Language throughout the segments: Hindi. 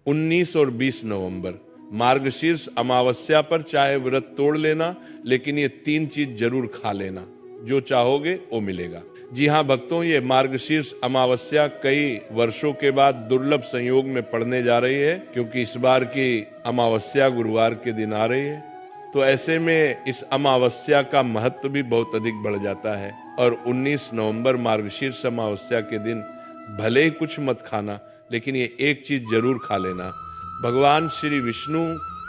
19 और 20 नवंबर मार्गशीर्ष अमावस्या पर चाहे व्रत तोड़ लेना, लेकिन ये 3 चीज जरूर खा लेना, जो चाहोगे वो मिलेगा। जी हाँ भक्तों, ये मार्गशीर्ष अमावस्या कई वर्षों के बाद दुर्लभ संयोग में पड़ने जा रही है, क्योंकि इस बार की अमावस्या गुरुवार के दिन आ रही है। तो ऐसे में इस अमावस्या का महत्व भी बहुत अधिक बढ़ जाता है। और 19 नवंबर मार्गशीर्ष अमावस्या के दिन भले ही कुछ मत खाना, लेकिन ये एक चीज जरूर खा लेना। भगवान श्री विष्णु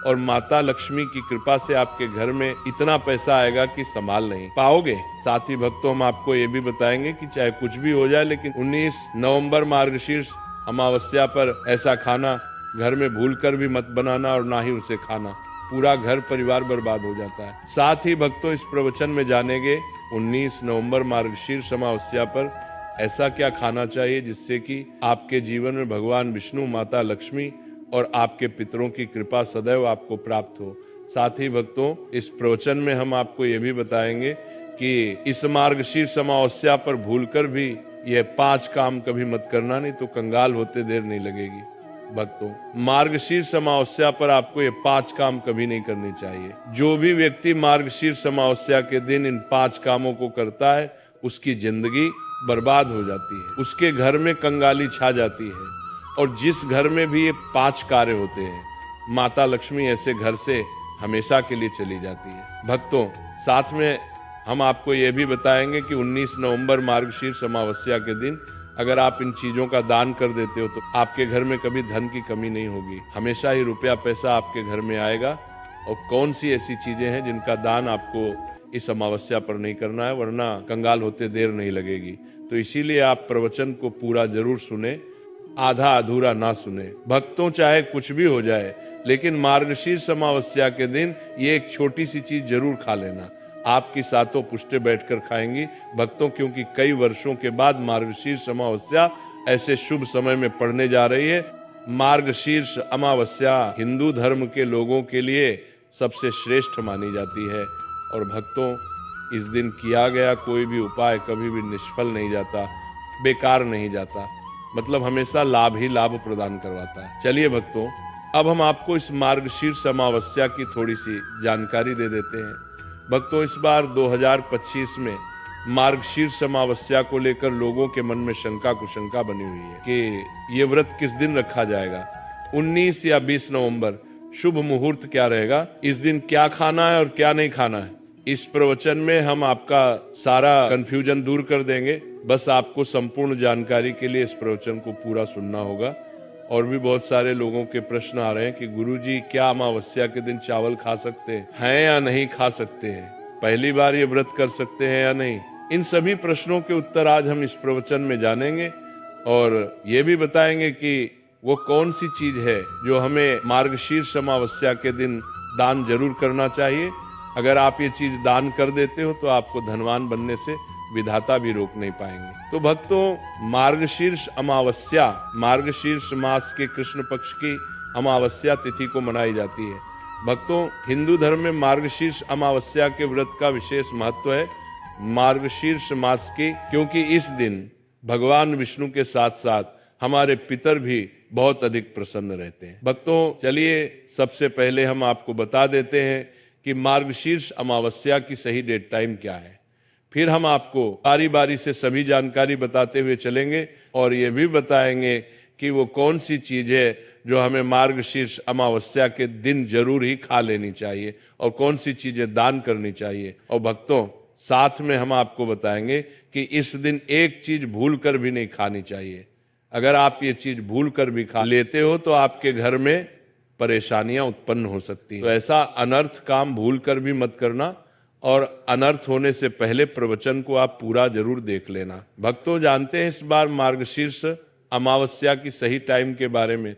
और माता लक्ष्मी की कृपा से आपके घर में इतना पैसा आएगा कि संभाल नहीं पाओगे। साथ ही भक्तों, हम आपको ये भी बताएंगे कि चाहे कुछ भी हो जाए, लेकिन 19 नवंबर मार्गशीर्ष अमावस्या पर ऐसा खाना घर में भूलकर भी मत बनाना और ना ही उसे खाना, पूरा घर परिवार बर्बाद हो जाता है। साथ ही भक्तों, इस प्रवचन में जानेंगे 19 नवंबर मार्गशीर्ष अमावस्या पर ऐसा क्या खाना चाहिए जिससे कि आपके जीवन में भगवान विष्णु, माता लक्ष्मी और आपके पितरों की कृपा सदैव आपको प्राप्त हो। साथ ही भक्तों, इस प्रवचन में हम आपको ये भी बताएंगे कि इस मार्गशीर्ष अमावस्या पर भूलकर भी ये 5 काम कभी मत करना, नहीं तो कंगाल होते देर नहीं लगेगी। भक्तों, मार्गशीर्ष अमावस्या पर आपको ये 5 काम कभी नहीं करने चाहिए। जो भी व्यक्ति मार्गशीर्ष अमावस्या के दिन इन 5 कामों को करता है, उसकी जिंदगी बर्बाद हो जाती है, उसके घर में कंगाली छा जाती है। और जिस घर में भी ये 5 कार्य होते हैं, माता लक्ष्मी ऐसे घर से हमेशा के लिए चली जाती है। भक्तों, साथ में हम आपको ये भी बताएंगे कि 19 नवंबर मार्गशीर्ष अमावस्या के दिन अगर आप इन चीजों का दान कर देते हो तो आपके घर में कभी धन की कमी नहीं होगी, हमेशा ही रुपया पैसा आपके घर में आएगा। और कौन सी ऐसी चीजें हैं जिनका दान आपको इस अमावस्या पर नहीं करना है, वरना कंगाल होते देर नहीं लगेगी। तो इसीलिए आप प्रवचन को पूरा जरूर सुने, आधा अधूरा ना सुने। भक्तों, चाहे कुछ भी हो जाए, लेकिन मार्गशीर्ष अमावस्या के दिन ये एक छोटी सी चीज जरूर खा लेना। आपकी सातों पुष्टें बैठकर खाएंगी भक्तों, क्योंकि कई वर्षों के बाद मार्गशीर्ष अमावस्या ऐसे शुभ समय में पड़ने जा रही है। मार्गशीर्ष अमावस्या हिंदू धर्म के लोगों के लिए सबसे श्रेष्ठ मानी जाती है। और भक्तों, इस दिन किया गया कोई भी उपाय कभी भी निष्फल नहीं जाता, बेकार नहीं जाता, मतलब हमेशा लाभ ही लाभ प्रदान करवाता है। चलिए भक्तों, अब हम आपको इस मार्गशीर्ष अमावस्या की थोड़ी सी जानकारी दे देते हैं। भक्तों, इस बार 2025 में मार्गशीर्ष अमावस्या को लेकर लोगों के मन में शंका कुशंका बनी हुई है कि ये व्रत किस दिन रखा जाएगा, 19 या 20 नवंबर, शुभ मुहूर्त क्या रहेगा, इस दिन क्या खाना है और क्या नहीं खाना है। इस प्रवचन में हम आपका सारा कंफ्यूजन दूर कर देंगे। बस आपको संपूर्ण जानकारी के लिए इस प्रवचन को पूरा सुनना होगा। और भी बहुत सारे लोगों के प्रश्न आ रहे हैं कि गुरुजी, क्या अमावस्या के दिन चावल खा सकते हैं या नहीं खा सकते हैं, पहली बार ये व्रत कर सकते हैं या नहीं। इन सभी प्रश्नों के उत्तर आज हम इस प्रवचन में जानेंगे और ये भी बताएंगे कि वो कौन सी चीज है जो हमें मार्गशीर्ष अमावस्या के दिन दान जरूर करना चाहिए। अगर आप ये चीज दान कर देते हो तो आपको धनवान बनने से विधाता भी रोक नहीं पाएंगे। तो भक्तों, मार्गशीर्ष अमावस्या मार्गशीर्ष मास के कृष्ण पक्ष की अमावस्या तिथि को मनाई जाती है। भक्तों, हिंदू धर्म में मार्गशीर्ष अमावस्या के व्रत का विशेष महत्व है मार्गशीर्ष मास की, क्योंकि इस दिन भगवान विष्णु के साथ साथ हमारे पितर भी बहुत अधिक प्रसन्न रहते हैं। भक्तों, चलिए सबसे पहले हम आपको बता देते हैं कि मार्गशीर्ष अमावस्या की सही डेट टाइम क्या है। फिर हम आपको बारी बारी से सभी जानकारी बताते हुए चलेंगे और ये भी बताएंगे कि वो कौन सी चीज है जो हमें मार्गशीर्ष अमावस्या के दिन जरूर ही खा लेनी चाहिए और कौन सी चीजें दान करनी चाहिए। और भक्तों, साथ में हम आपको बताएंगे कि इस दिन एक चीज भूल कर भी नहीं खानी चाहिए। अगर आप ये चीज भूल कर भी खा लेते हो तो आपके घर में परेशानियां उत्पन्न हो सकती हैं। तो ऐसा अनर्थ काम भूल कर भी मत करना और अनर्थ होने से पहले प्रवचन को आप पूरा जरूर देख लेना। भक्तों, जानते हैं इस बार मार्गशीर्ष अमावस्या की सही टाइम के बारे में।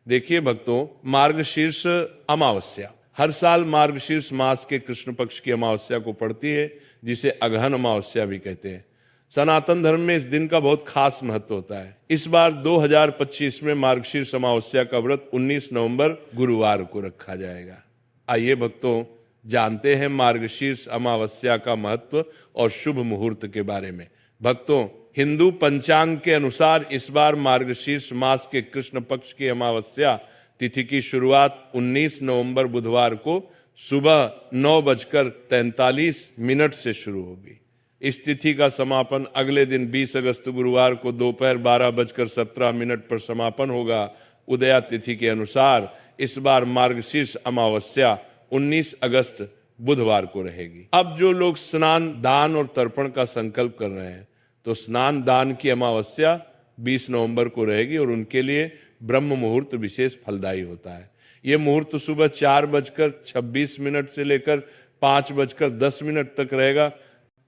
देखिए भक्तों, मार्गशीर्ष अमावस्या हर साल मार्गशीर्ष मास के कृष्ण पक्ष की अमावस्या को पड़ती है, जिसे अगहन अमावस्या भी कहते हैं। सनातन धर्म में इस दिन का बहुत खास महत्व होता है। इस बार 2025 में मार्गशीर्ष अमावस्या का व्रत 19 नवंबर गुरुवार को रखा जाएगा। आइए भक्तों, जानते हैं मार्गशीर्ष अमावस्या का महत्व और शुभ मुहूर्त के बारे में। भक्तों, हिंदू पंचांग के अनुसार इस बार मार्गशीर्ष मास के कृष्ण पक्ष की अमावस्या तिथि की शुरुआत 19 नवंबर बुधवार को सुबह 9:43 से शुरू होगी। इस तिथि का समापन अगले दिन 20 अगस्त गुरुवार को दोपहर 12:17 पर समापन होगा। उदया तिथि के अनुसार इस बार मार्गशीर्ष अमावस्या 19 अगस्त बुधवार को रहेगी। अब जो लोग स्नान, दान और तर्पण का संकल्प कर रहे हैं, तो स्नान दान की अमावस्या 20 नवंबर को रहेगी और उनके लिए ब्रह्म मुहूर्त विशेष फलदायी होता है। ये मुहूर्त सुबह 4:26 से लेकर 5:10 तक रहेगा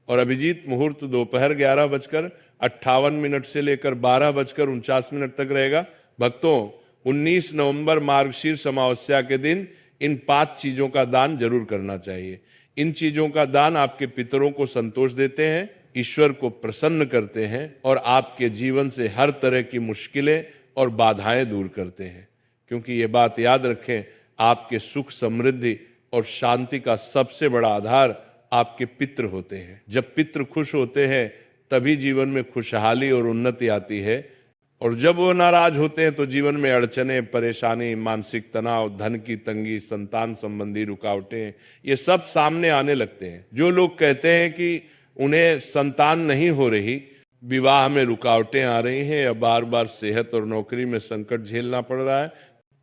और अभिजीत मुहूर्त दोपहर 11:58 से लेकर 12:49 तक रहेगा। भक्तों, 19 नवंबर मार्गशीर्ष अमावस्या के दिन इन 5 चीजों का दान जरूर करना चाहिए। इन चीजों का दान आपके पितरों को संतोष देते हैं, ईश्वर को प्रसन्न करते हैं और आपके जीवन से हर तरह की मुश्किलें और बाधाएं दूर करते हैं। क्योंकि ये बात याद रखें, आपके सुख, समृद्धि और शांति का सबसे बड़ा आधार आपके पितृ होते हैं। जब पितृ खुश होते हैं तभी जीवन में खुशहाली और उन्नति आती है, और जब वो नाराज होते हैं तो जीवन में अड़चने, परेशानी, मानसिक तनाव, धन की तंगी, संतान संबंधी रुकावटें, ये सब सामने आने लगते हैं। जो लोग कहते हैं कि उन्हें संतान नहीं हो रही, विवाह में रुकावटें आ रही हैं या बार बार सेहत और नौकरी में संकट झेलना पड़ रहा है,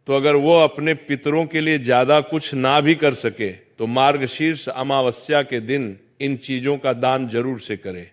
तो अगर वो अपने पितरों के लिए ज्यादा कुछ ना भी कर सके तो मार्गशीर्ष अमावस्या के दिन इन चीजों का दान जरूर से करे।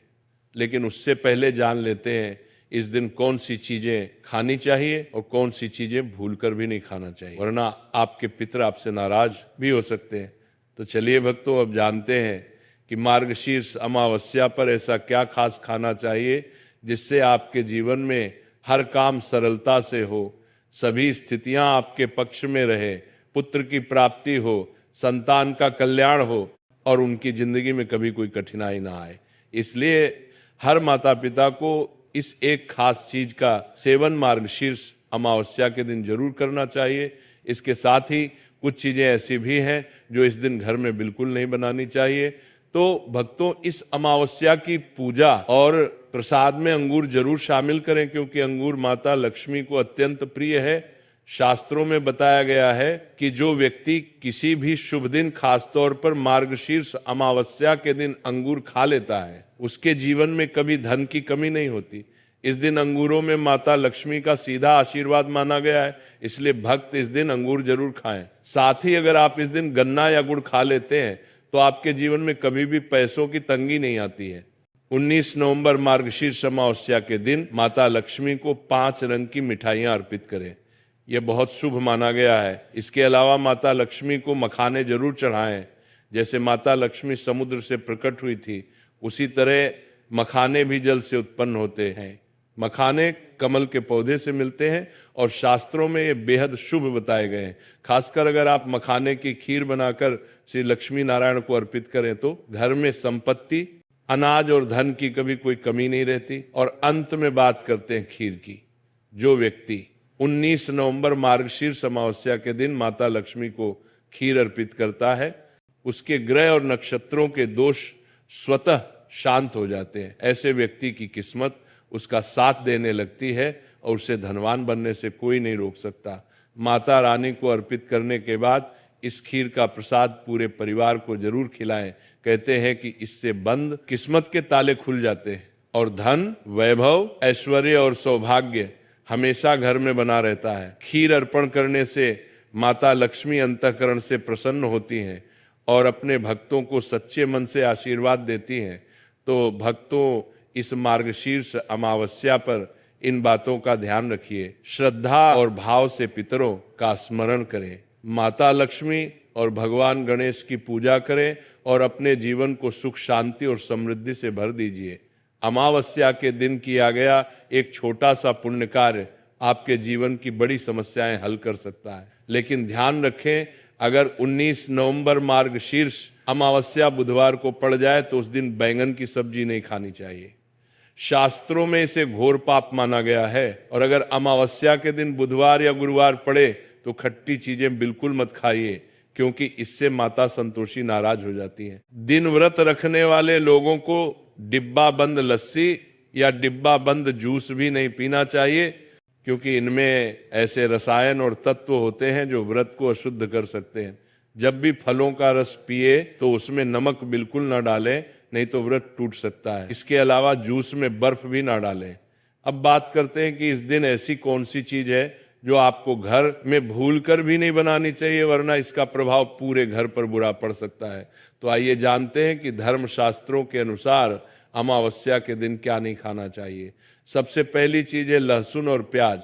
लेकिन उससे पहले जान लेते हैं इस दिन कौन सी चीजें खानी चाहिए और कौन सी चीजें भूलकर भी नहीं खाना चाहिए, वरना आपके पितर आपसे नाराज भी हो सकते हैं। तो चलिए भक्तों, अब जानते हैं कि मार्गशीर्ष अमावस्या पर ऐसा क्या खास खाना चाहिए जिससे आपके जीवन में हर काम सरलता से हो, सभी स्थितियां आपके पक्ष में रहे, पुत्र की प्राप्ति हो, संतान का कल्याण हो और उनकी जिंदगी में कभी कोई कठिनाई ना आए। इसलिए हर माता पिता को इस एक खास चीज का सेवन मार्गशीर्ष अमावस्या के दिन जरूर करना चाहिए। इसके साथ ही कुछ चीजें ऐसी भी हैं जो इस दिन घर में बिल्कुल नहीं बनानी चाहिए। तो भक्तों, इस अमावस्या की पूजा और प्रसाद में अंगूर जरूर शामिल करें, क्योंकि अंगूर माता लक्ष्मी को अत्यंत प्रिय है। शास्त्रों में बताया गया है कि जो व्यक्ति किसी भी शुभ दिन, खासतौर पर मार्गशीर्ष अमावस्या के दिन अंगूर खा लेता है, उसके जीवन में कभी धन की कमी नहीं होती। इस दिन अंगूरों में माता लक्ष्मी का सीधा आशीर्वाद माना गया है, इसलिए भक्त इस दिन अंगूर जरूर खाएं। साथ ही अगर आप इस दिन गन्ना या गुड़ खा लेते हैं तो आपके जीवन में कभी भी पैसों की तंगी नहीं आती है। 19 नवंबर मार्गशीर्ष अमावस्या के दिन माता लक्ष्मी को 5 रंग की मिठाइयां अर्पित करें, यह बहुत शुभ माना गया है। इसके अलावा माता लक्ष्मी को मखाने जरूर चढ़ाएं। जैसे माता लक्ष्मी समुद्र से प्रकट हुई थी, उसी तरह मखाने भी जल से उत्पन्न होते हैं। मखाने कमल के पौधे से मिलते हैं और शास्त्रों में ये बेहद शुभ बताए गए हैं। खासकर अगर आप मखाने की खीर बनाकर श्री लक्ष्मी नारायण को अर्पित करें तो घर में संपत्ति, अनाज और धन की कभी कोई कमी नहीं रहती। और अंत में बात करते हैं खीर की। जो व्यक्ति 19 नवंबर मार्गशीर्ष अमावस्या के दिन माता लक्ष्मी को खीर अर्पित करता है, उसके ग्रह और नक्षत्रों के दोष स्वतः शांत हो जाते हैं। ऐसे व्यक्ति की किस्मत उसका साथ देने लगती है और उसे धनवान बनने से कोई नहीं रोक सकता। माता रानी को अर्पित करने के बाद इस खीर का प्रसाद पूरे परिवार को जरूर खिलाएं। कहते हैं कि इससे बंद किस्मत के ताले खुल जाते हैं और धन, वैभव, ऐश्वर्य और सौभाग्य हमेशा घर में बना रहता है। खीर अर्पण करने से माता लक्ष्मी अंतःकरण से प्रसन्न होती हैं और अपने भक्तों को सच्चे मन से आशीर्वाद देती हैं। तो भक्तों, इस मार्गशीर्ष अमावस्या पर इन बातों का ध्यान रखिए। श्रद्धा और भाव से पितरों का स्मरण करें, माता लक्ष्मी और भगवान गणेश की पूजा करें और अपने जीवन को सुख, शांति और समृद्धि से भर दीजिए। अमावस्या के दिन किया गया एक छोटा सा पुण्य कार्य आपके जीवन की बड़ी समस्याएं हल कर सकता है। लेकिन ध्यान रखें, अगर 19 नवंबर मार्गशीर्ष अमावस्या बुधवार को पड़ जाए तो उस दिन बैंगन की सब्जी नहीं खानी चाहिए। शास्त्रों में इसे घोर पाप माना गया है। और अगर अमावस्या के दिन बुधवार या गुरुवार पड़े तो खट्टी चीजें बिल्कुल मत खाइए, क्योंकि इससे माता संतोषी नाराज हो जाती हैं। दिन व्रत रखने वाले लोगों को डिब्बा बंद लस्सी या डिब्बा बंद जूस भी नहीं पीना चाहिए। क्योंकि इनमें ऐसे रसायन और तत्व होते हैं जो व्रत को अशुद्ध कर सकते हैं। जब भी फलों का रस पिए तो उसमें नमक बिल्कुल ना डालें, नहीं तो व्रत टूट सकता है। इसके अलावा जूस में बर्फ भी ना डालें। अब बात करते हैं कि इस दिन ऐसी कौन सी चीज है जो आपको घर में भूलकर भी नहीं बनानी चाहिए, वरना इसका प्रभाव पूरे घर पर बुरा पड़ सकता है। तो आइए जानते हैं कि धर्मशास्त्रों के अनुसार अमावस्या के दिन क्या नहीं खाना चाहिए। सबसे पहली चीज है लहसुन और प्याज।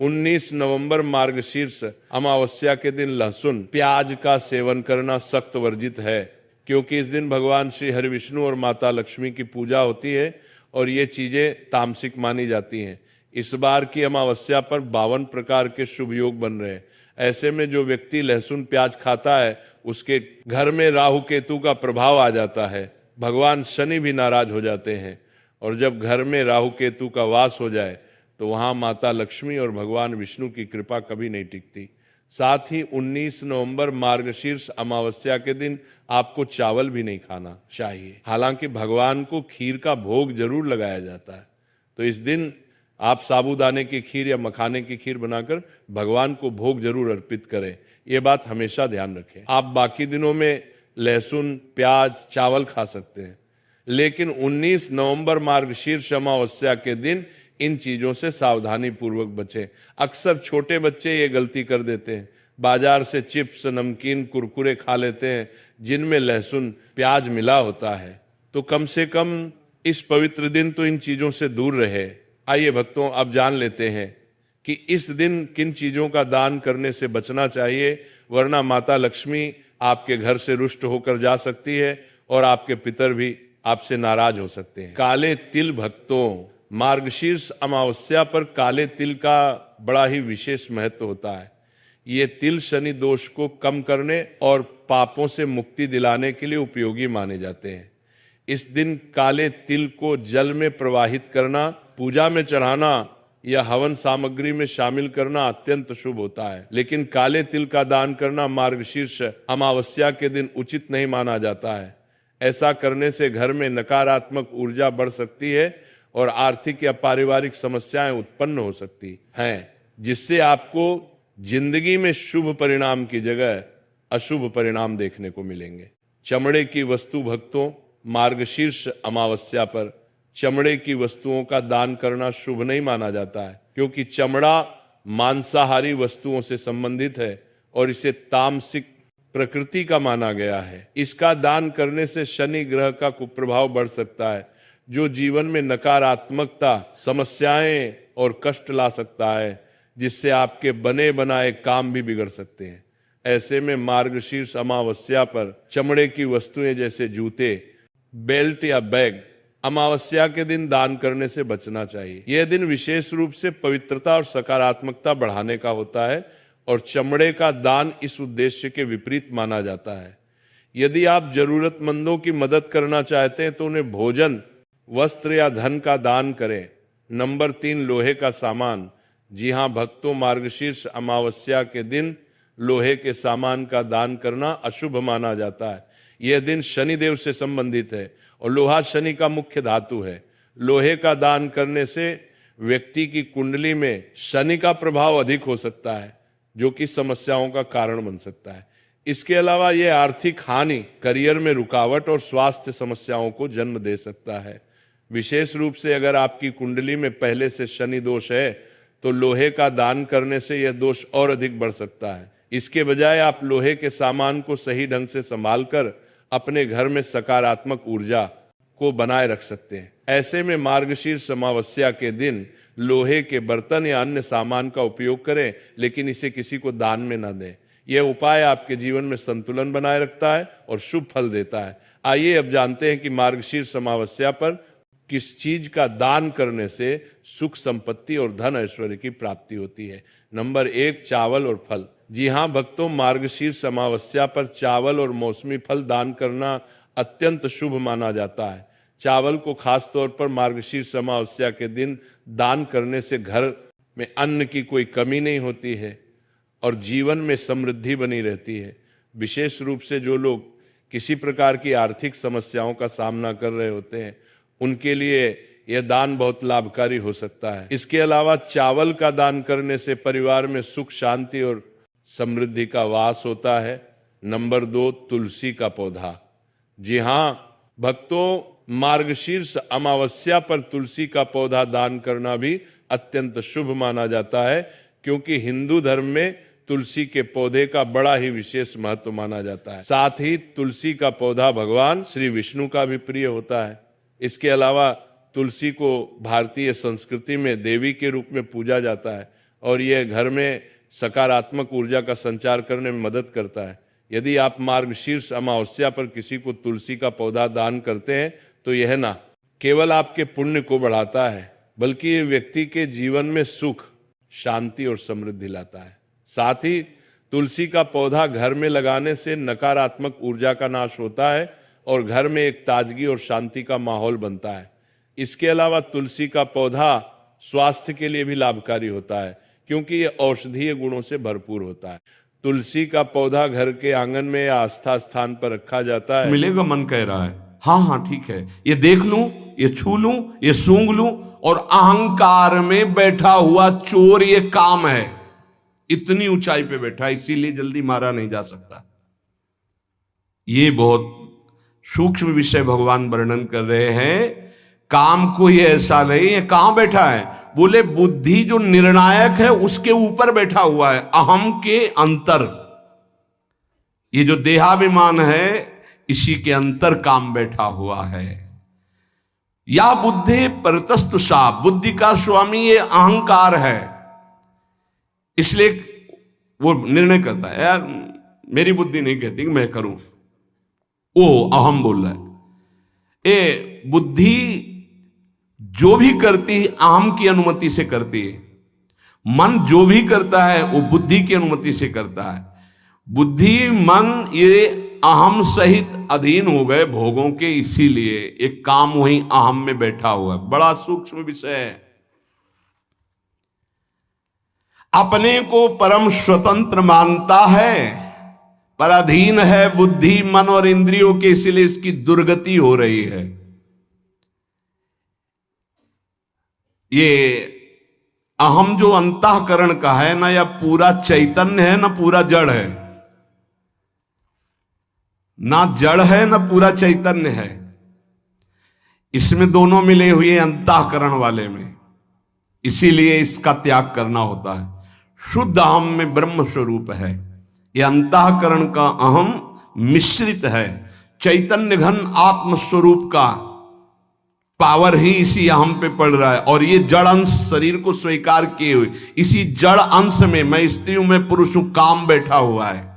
19 नवंबर मार्गशीर्ष अमावस्या के दिन लहसुन प्याज का सेवन करना सख्त वर्जित है, क्योंकि इस दिन भगवान श्री हरि विष्णु और माता लक्ष्मी की पूजा होती है और ये चीजें तामसिक मानी जाती हैं। इस बार की अमावस्या पर 52 प्रकार के शुभ योग बन रहे हैं। ऐसे में जो व्यक्ति लहसुन प्याज खाता है उसके घर में राहु केतु का प्रभाव आ जाता है, भगवान शनि भी नाराज हो जाते हैं, और जब घर में राहु केतु का वास हो जाए तो वहां माता लक्ष्मी और भगवान विष्णु की कृपा कभी नहीं टिकती। साथ ही 19 नवंबर मार्गशीर्ष अमावस्या के दिन आपको चावल भी नहीं खाना चाहिए। हालांकि भगवान को खीर का भोग जरूर लगाया जाता है, तो इस दिन आप साबूदाने की खीर या मखाने की खीर बनाकर भगवान को भोग जरूर अर्पित करें। ये बात हमेशा ध्यान रखें। आप बाकी दिनों में लहसुन प्याज चावल खा सकते हैं, लेकिन 19 नवंबर मार्गशीर्ष अमावस्या के दिन इन चीजों से सावधानी पूर्वक बचें। अक्सर छोटे बच्चे ये गलती कर देते हैं, बाजार से चिप्स नमकीन कुरकुरे खा लेते हैं जिनमें लहसुन प्याज मिला होता है। तो कम से कम इस पवित्र दिन तो इन चीजों से दूर रहे। आइए भक्तों, अब जान लेते हैं कि इस दिन किन चीजों का दान करने से बचना चाहिए, वरना माता लक्ष्मी आपके घर से रुष्ट होकर जा सकती है और आपके पितर भी आपसे नाराज हो सकते हैं। काले तिल भक्तों, मार्गशीर्ष अमावस्या पर काले तिल का बड़ा ही विशेष महत्व होता है। ये तिल शनि दोष को कम करने और पापों से मुक्ति दिलाने के लिए उपयोगी माने जाते हैं। इस दिन काले तिल को जल में प्रवाहित करना, पूजा में चढ़ाना या हवन सामग्री में शामिल करना अत्यंत शुभ होता है, लेकिन काले तिल का दान करना मार्गशीर्ष अमावस्या के दिन उचित नहीं माना जाता है। ऐसा करने से घर में नकारात्मक ऊर्जा बढ़ सकती है और आर्थिक या पारिवारिक समस्याएं उत्पन्न हो सकती हैं, जिससे आपको जिंदगी में शुभ परिणाम की जगह अशुभ परिणाम देखने को मिलेंगे। चमड़े की वस्तु भक्तों, मार्गशीर्ष अमावस्या पर चमड़े की वस्तुओं का दान करना शुभ नहीं माना जाता है, क्योंकि चमड़ा मांसाहारी वस्तुओं से संबंधित है और इसे तामसिक प्रकृति का माना गया है। इसका दान करने से शनि ग्रह का कुप्रभाव बढ़ सकता है, जो जीवन में नकारात्मकता, समस्याएं और कष्ट ला सकता है, जिससे आपके बने बनाए काम भी बिगड़ सकते हैं। ऐसे में मार्गशीर्ष अमावस्या पर चमड़े की वस्तुएं जैसे जूते, बेल्ट या बैग अमावस्या के दिन दान करने से बचना चाहिए। यह दिन विशेष रूप से पवित्रता और सकारात्मकता बढ़ाने का होता है और चमड़े का दान इस उद्देश्य के विपरीत माना जाता है। यदि आप जरूरतमंदों की मदद करना चाहते हैं तो उन्हें भोजन, वस्त्र या धन का दान करें। नंबर 3, लोहे का सामान। जी हाँ भक्तों, मार्गशीर्ष अमावस्या के दिन लोहे के सामान का दान करना अशुभ माना जाता है। यह दिन शनिदेव से संबंधित है और लोहा शनि का मुख्य धातु है। लोहे का दान करने से व्यक्ति की कुंडली में शनि का प्रभाव अधिक हो सकता है, जो कि समस्याओं का कारण बन सकता है। इसके अलावा यह आर्थिक हानि, करियर में रुकावट और स्वास्थ्य समस्याओं को जन्म दे सकता है। विशेष रूप से अगर आपकी कुंडली में पहले से शनि दोष है तो लोहे का दान करने से यह दोष और अधिक बढ़ सकता है। इसके बजाय आप लोहे के सामान को सही ढंग से संभाल कर अपने घर में सकारात्मक ऊर्जा को बनाए रख सकते हैं। ऐसे में मार्गशीर्ष अमावस्या के दिन लोहे के बर्तन या अन्य सामान का उपयोग करें, लेकिन इसे किसी को दान में न दें। यह उपाय आपके जीवन में संतुलन बनाए रखता है और शुभ फल देता है। आइए अब जानते हैं कि मार्गशीर्ष अमावस्या पर किस चीज का दान करने से सुख संपत्ति और धन ऐश्वर्य की प्राप्ति होती है। नंबर 1, चावल और फल। जी हाँ भक्तों, मार्गशीर्ष अमावस्या पर चावल और मौसमी फल दान करना अत्यंत शुभ माना जाता है। चावल को खास तौर पर मार्गशीर्ष अमावस्या के दिन दान करने से घर में अन्न की कोई कमी नहीं होती है और जीवन में समृद्धि बनी रहती है। विशेष रूप से जो लोग किसी प्रकार की आर्थिक समस्याओं का सामना कर रहे होते हैं, उनके लिए यह दान बहुत लाभकारी हो सकता है। इसके अलावा चावल का दान करने से परिवार में सुख, शांति और समृद्धि का वास होता है। नंबर 2, तुलसी का पौधा। जी हाँ भक्तों, मार्गशीर्ष अमावस्या पर तुलसी का पौधा दान करना भी अत्यंत शुभ माना जाता है, क्योंकि हिंदू धर्म में तुलसी के पौधे का बड़ा ही विशेष महत्व माना जाता है। साथ ही तुलसी का पौधा भगवान श्री विष्णु का भी प्रिय होता है। इसके अलावा तुलसी को भारतीय संस्कृति में देवी के रूप में पूजा जाता है और यह घर में सकारात्मक ऊर्जा का संचार करने में मदद करता है। यदि आप मार्गशीर्ष अमावस्या पर किसी को तुलसी का पौधा दान करते हैं तो यह ना केवल आपके पुण्य को बढ़ाता है, बल्कि ये व्यक्ति के जीवन में सुख, शांति और समृद्धि लाता है। साथ ही तुलसी का पौधा घर में लगाने से नकारात्मक ऊर्जा का नाश होता है और घर में एक ताजगी और शांति का माहौल बनता है। इसके अलावा तुलसी का पौधा स्वास्थ्य के लिए भी लाभकारी होता है, क्योंकि ये औषधीय गुणों से भरपूर होता है। तुलसी का पौधा घर के आंगन में या आस्था स्थान पर रखा जाता है। मिलेगा, मन कह रहा है हाँ हाँ ठीक है, ये देख लूं, ये छू लूं, ये सूंघ लूं, और अहंकार में बैठा हुआ चोर ये काम है। इतनी ऊंचाई पे बैठा, इसीलिए जल्दी मारा नहीं जा सकता। ये बहुत सूक्ष्म विषय भगवान वर्णन कर रहे हैं। काम को ये ऐसा नहीं, ये कहां बैठा है? बोले बुद्धि जो निर्णायक है उसके ऊपर बैठा हुआ है, अहम के अंतर। ये जो देहाभिमान है इसी के अंतर काम बैठा हुआ है। या बुद्धि परतस्तुषा, बुद्धि का स्वामी ये अहंकार है। इसलिए वो निर्णय करता है, यार मेरी बुद्धि नहीं कहती कि मैं करूं, वो अहम बोल रहा है। ए बुद्धि जो भी करती है अहम की अनुमति से करती है। मन जो भी करता है वो बुद्धि की अनुमति से करता है। बुद्धि मन ये अहम सहित अधीन हो गए भोगों के, इसीलिए एक काम वहीं अहम में बैठा हुआ है। बड़ा सूक्ष्म विषय है। अपने को परम स्वतंत्र मानता है पर अधीन है बुद्धि, मन और इंद्रियों के, इसलिए इसकी दुर्गति हो रही है। ये अहम जो अंतःकरण का है ना, या पूरा चैतन्य है ना पूरा जड़ है, ना जड़ है ना पूरा चैतन्य है। इसमें दोनों मिले हुए अंतःकरण वाले में, इसीलिए इसका त्याग करना होता है। शुद्ध अहम में ब्रह्म स्वरूप है, यह अंतःकरण का अहम मिश्रित है। चैतन्य घन आत्म स्वरूप का पावर ही इसी अहम पे पड़ रहा है, और ये जड़ अंश शरीर को स्वीकार किए हुए इसी जड़ अंश में, मैं स्त्री हूं मैं पुरुष हूं, काम बैठा हुआ है।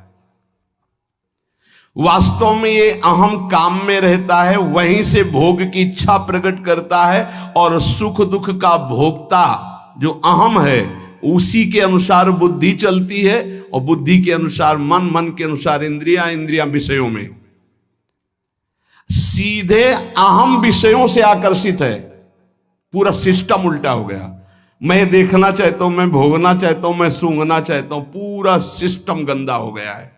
वास्तव में ये अहम काम में रहता है, वहीं से भोग की इच्छा प्रकट करता है, और सुख दुख का भोक्ता जो अहम है उसी के अनुसार बुद्धि चलती है, और बुद्धि के अनुसार मन, मन के अनुसार इंद्रियां, इंद्रियां विषयों में। सीधे अहम विषयों से आकर्षित है। पूरा सिस्टम उल्टा हो गया। मैं देखना चाहता हूं, मैं भोगना चाहता हूं, मैं सूंघना चाहता हूं, पूरा सिस्टम गंदा हो गया है।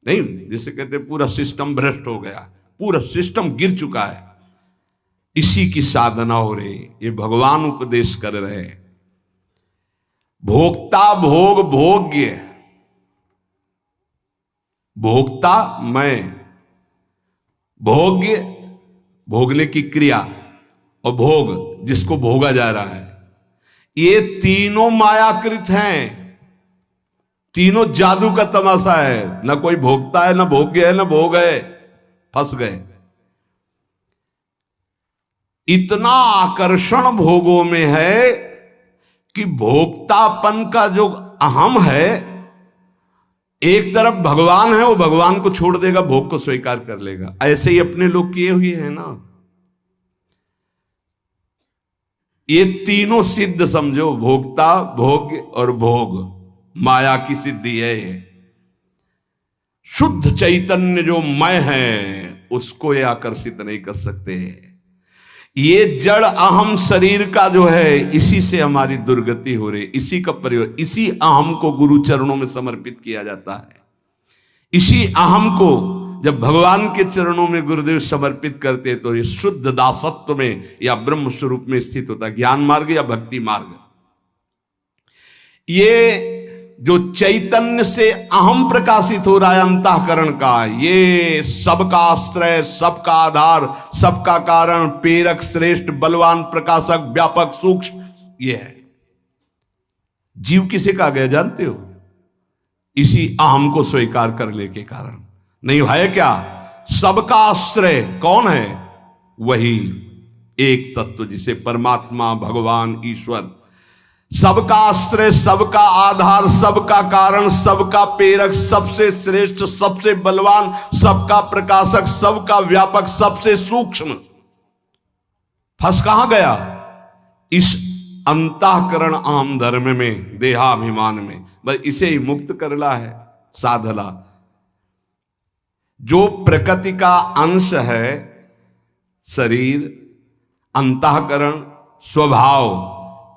नहीं, जिसे कहते पूरा सिस्टम भ्रष्ट हो गया, पूरा सिस्टम गिर चुका है। इसी की साधना हो रही, ये भगवान उपदेश कर रहे हैं। भोक्ता भोग भोग्य, भोक्ता मैं, भोग्य भोगने की क्रिया, और भोग जिसको भोगा जा रहा है। ये तीनों मायाकृत हैं, तीनों जादू का तमाशा है। ना कोई भोगता है, ना भोग्य है, ना भोग है, फंस गए। इतना आकर्षण भोगों में है कि भोक्तापन का जो अहम है, एक तरफ भगवान है, वो भगवान को छोड़ देगा, भोग को स्वीकार कर लेगा। ऐसे ही अपने लोग किए हुए हैं ना। ये तीनों सिद्ध समझो, भोक्ता, भोग्य और भोग, माया की सिद्धि है ये। शुद्ध चैतन्य जो मैं है उसको ये आकर्षित नहीं कर सकते। ये जड़ अहम शरीर का जो है, इसी से हमारी दुर्गति हो रही, इसी का प्रयोग, इसी अहम को गुरु चरणों में समर्पित किया जाता है। इसी अहम को जब भगवान के चरणों में गुरुदेव समर्पित करते तो ये शुद्ध दासत्व में या ब्रह्म स्वरूप में स्थित होता, ज्ञान मार्ग या भक्ति मार्ग। ये जो चैतन्य से अहम प्रकाशित हो रहा है अंतःकरण का, ये सबका आश्रय, सबका आधार, सबका कारण, प्रेरक, श्रेष्ठ, बलवान, प्रकाशक, व्यापक, सूक्ष्म, ये है। जीव किसे कहा गया जानते हो? इसी अहम को स्वीकार करने के कारण। नहीं है क्या? सबका आश्रय कौन है? वही एक तत्व जिसे परमात्मा, भगवान, ईश्वर, सबका आश्रय, सबका आधार, सबका कारण, सबका प्रेरक, सबसे श्रेष्ठ, सबसे बलवान, सबका प्रकाशक, सबका व्यापक, सबसे सूक्ष्म। फंस कहां गया? इस अंतःकरण आम धर्म में, देहाभिमान में। बस इसे ही मुक्त करला है साधला। जो प्रकृति का अंश है, शरीर, अंतःकरण, स्वभाव,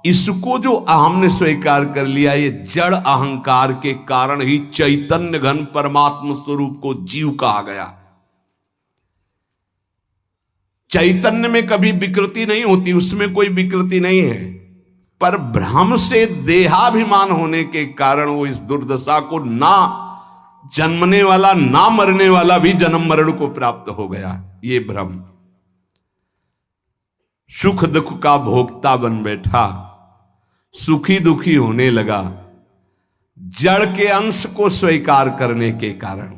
इसको जो अहम ने स्वीकार कर लिया, ये जड़ अहंकार के कारण ही चैतन्य घन परमात्मा स्वरूप को जीव कहा गया। चैतन्य में कभी विकृति नहीं होती, उसमें कोई विकृति नहीं है, पर भ्रम से देहाभिमान होने के कारण वो इस दुर्दशा को, ना जन्मने वाला ना मरने वाला भी जन्म मरण को प्राप्त हो गया। ये भ्रम सुख दुख का भोक्ता बन बैठा, सुखी दुखी होने लगा, जड़ के अंश को स्वीकार करने के कारण।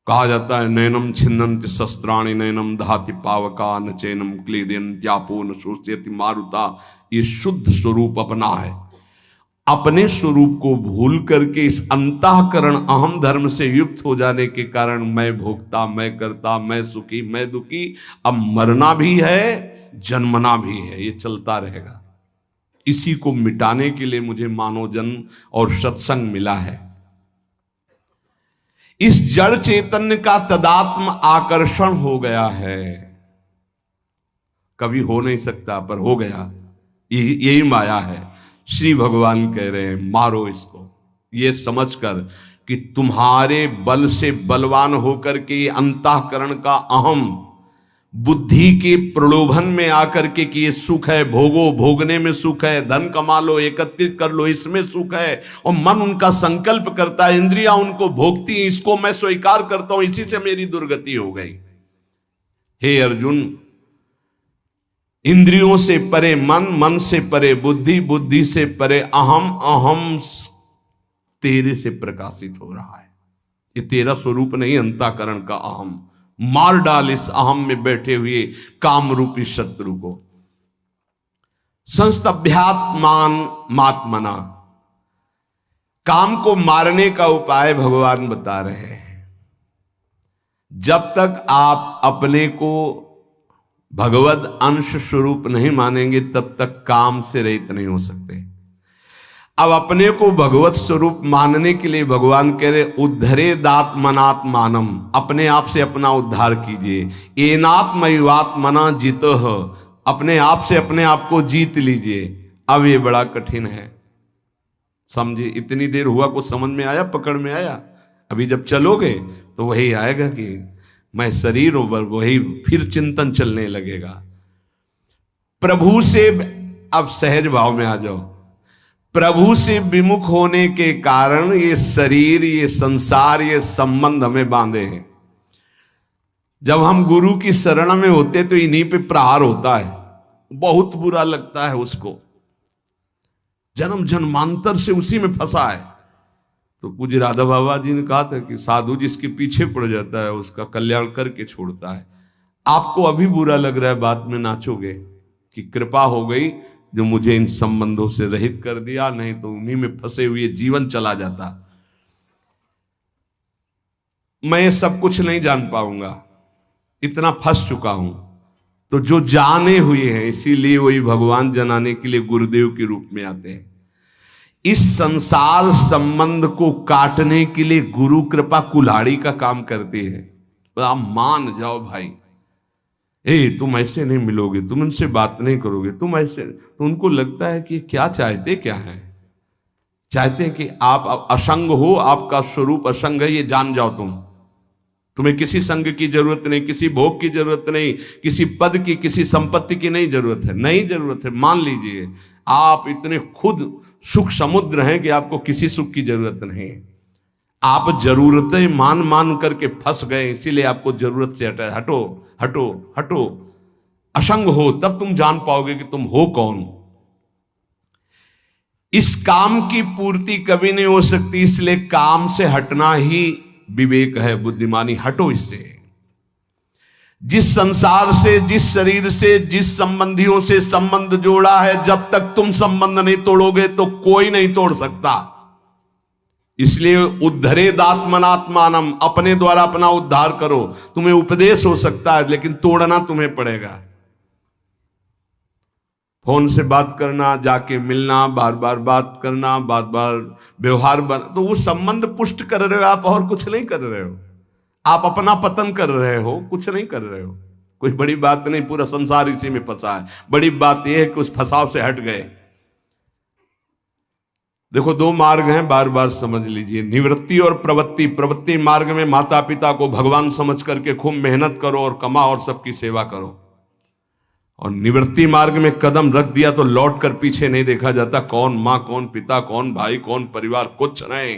कहा जाता है नैनम छिन्नन्ति शस्त्राणि नैनम दहाति पावका न चैनम क्लेदयन्त्यापो न शोष्यति मारुता। ये शुद्ध स्वरूप अपना है। अपने स्वरूप को भूल करके इस अंतःकरण अहम धर्म से युक्त हो जाने के कारण मैं भोक्ता, मैं करता, मैं सुखी, मैं दुखी। अब मरना भी है, जन्मना भी है, ये चलता रहेगा। इसी को मिटाने के लिए मुझे मानव जन्म और सत्संग मिला है। इस जड़ चैतन्य का तदात्म आकर्षण हो गया है, कभी हो नहीं सकता पर हो गया। यही माया है। श्री भगवान कह रहे हैं मारो इसको, ये समझकर कि तुम्हारे बल से बलवान होकर के अंतःकरण का अहम बुद्धि के प्रलोभन में आकर के कि ये सुख है, भोगो, भोगने में सुख है, धन कमा लो, एकत्रित कर लो, इसमें सुख है, और मन उनका संकल्प करता है, इंद्रियां उनको भोगती हैं, इसको मैं स्वीकार करता हूं, इसी से मेरी दुर्गति हो गई। हे अर्जुन, इंद्रियों से परे मन, मन से परे बुद्धि, बुद्धि से परे अहम, अहम तेरे से प्रकाशित हो रहा है। ये तेरा स्वरूप नहीं, अंतःकरण का अहम। मार डाल इस अहम में बैठे हुए काम रूपी शत्रु को। संस्तभ्यात्मान मात्मना, काम को मारने का उपाय भगवान बता रहे हैं। जब तक आप अपने को भगवद अंश स्वरूप नहीं मानेंगे तब तक काम से रहित नहीं हो सकते। अब अपने को भगवत स्वरूप मानने के लिए भगवान कह रहे उद्धरेदात्मनात्मानम, अपने आप से अपना उद्धार कीजिए। एनात्मयुवात्मना जितोह, अपने आप से अपने आप को जीत लीजिए। अब ये बड़ा कठिन है, समझे? इतनी देर हुआ, कुछ समझ में आया, पकड़ में आया? अभी जब चलोगे तो वही आएगा कि मैं शरीर हूं, वही फिर चिंतन चलने लगेगा। प्रभु से अब सहज भाव में आ जाओ। प्रभु से विमुख होने के कारण ये शरीर, ये संसार, ये संबंध हमें बांधे हैं। जब हम गुरु की शरण में होते तो इन्हीं पे प्रहार होता है, बहुत बुरा लगता है उसको, जन्म जन्मांतर से उसी में फंसा है। तो पूज्य राधा बाबा जी ने कहा था कि साधु जिसके पीछे पड़ जाता है उसका कल्याण करके छोड़ता है। आपको अभी बुरा लग रहा है, बाद में नाचोगे कि कृपा हो गई जो मुझे इन संबंधों से रहित कर दिया, नहीं तो उन्हीं में फंसे हुए जीवन चला जाता। मैं सब कुछ नहीं जान पाऊंगा, इतना फंस चुका हूं। तो जो जाने हुए हैं, इसीलिए वही भगवान जनाने के लिए गुरुदेव के रूप में आते हैं। इस संसार संबंध को काटने के लिए गुरु कृपा कुल्हाड़ी का काम करती है। तो आप मान जाओ भाई, तुम ऐसे नहीं मिलोगे, तुम उनसे बात नहीं करोगे, तुम ऐसे। तो उनको लगता है कि क्या चाहते क्या है? चाहते हैं कि आप असंग हो, आपका स्वरूप असंग है, ये जान जाओ तुम। तुम्हें किसी संग की जरूरत नहीं, किसी भोग की जरूरत नहीं, किसी पद की, किसी संपत्ति की नहीं जरूरत है, नहीं जरूरत है। मान लीजिए आप इतने खुद सुख समुद्र हैं कि आपको किसी सुख की जरूरत नहीं। आप जरूरतें मान मान करके फंस गए, इसीलिए आपको जरूरत से हटो हटो हटो। असंग हो तब तुम जान पाओगे कि तुम हो कौन। इस काम की पूर्ति कभी नहीं हो सकती, इसलिए काम से हटना ही विवेक है, बुद्धिमानी। हटो इससे। जिस संसार से, जिस शरीर से, जिस संबंधियों से संबंध जोड़ा है, जब तक तुम संबंध नहीं तोड़ोगे तो कोई नहीं तोड़ सकता। इसलिए उद्धरेदात्मनात्मानम, अपने द्वारा अपना उद्धार करो। तुम्हें उपदेश हो सकता है लेकिन तोड़ना तुम्हें पड़ेगा। फोन से बात करना, जाके मिलना, बार बार बात करना, बार बार व्यवहार तो वो संबंध पुष्ट कर रहे हो आप, और कुछ नहीं कर रहे हो। आप अपना पतन कर रहे हो, कुछ नहीं कर रहे हो। कोई बड़ी बात नहीं, पूरा संसार इसी में फंसा है। बड़ी बात यह है कि उस फंसाव से हट गए। देखो दो मार्ग हैं, बार बार समझ लीजिए, निवृत्ति और प्रवृत्ति। प्रवृत्ति मार्ग में माता पिता को भगवान समझ करके खूब मेहनत करो और कमाओ और सबकी सेवा करो। और निवृत्ति मार्ग में कदम रख दिया तो लौट कर पीछे नहीं देखा जाता। कौन माँ, कौन पिता, कौन भाई, कौन परिवार, कुछ नहीं।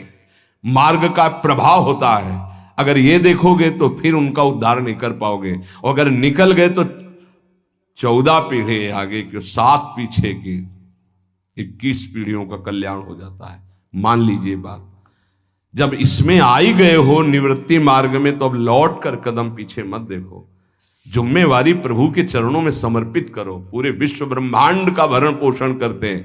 मार्ग का प्रभाव होता है। अगर ये देखोगे तो फिर उनका उद्धार नहीं कर पाओगे, और अगर निकल गए तो 14 पीढ़ी आगे की, 7 पीछे की, 21 पीढ़ियों का कल्याण हो जाता है। मान लीजिए बात। जब इसमें आई गए हो निवृत्ति मार्ग में, तो अब लौट कर कदम पीछे मत देखो। जिम्मेवारी प्रभु के चरणों में समर्पित करो। पूरे विश्व ब्रह्मांड का भरण पोषण करते हैं,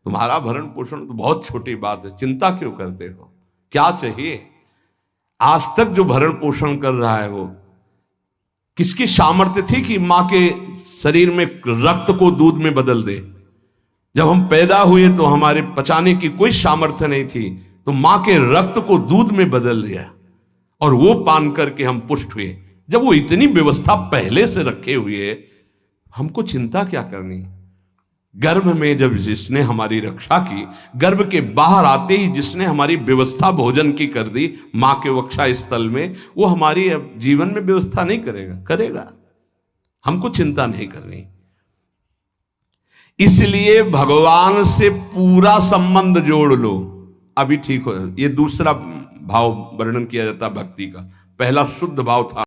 तुम्हारा भरण पोषण तो बहुत छोटी बात है। चिंता क्यों करते हो? क्या चाहिए? आज तक जो भरण पोषण कर रहा है वो किसकी सामर्थ्य थी कि मां के शरीर में रक्त को दूध में बदल दे? जब हम पैदा हुए तो हमारे पचाने की कोई सामर्थ्य नहीं थी, तो मां के रक्त को दूध में बदल दिया और वो पान करके हम पुष्ट हुए। जब वो इतनी व्यवस्था पहले से रखे हुए, हमको चिंता क्या करनी? गर्भ में जब जिसने हमारी रक्षा की, गर्भ के बाहर आते ही जिसने हमारी व्यवस्था भोजन की कर दी मां के वक्षा स्थल में, वो हमारी जीवन में व्यवस्था नहीं करेगा? करेगा। हमको चिंता नहीं करनी। इसलिए भगवान से पूरा संबंध जोड़ लो, अभी ठीक हो। ये दूसरा भाव वर्णन किया जाता भक्ति का। पहला शुद्ध भाव था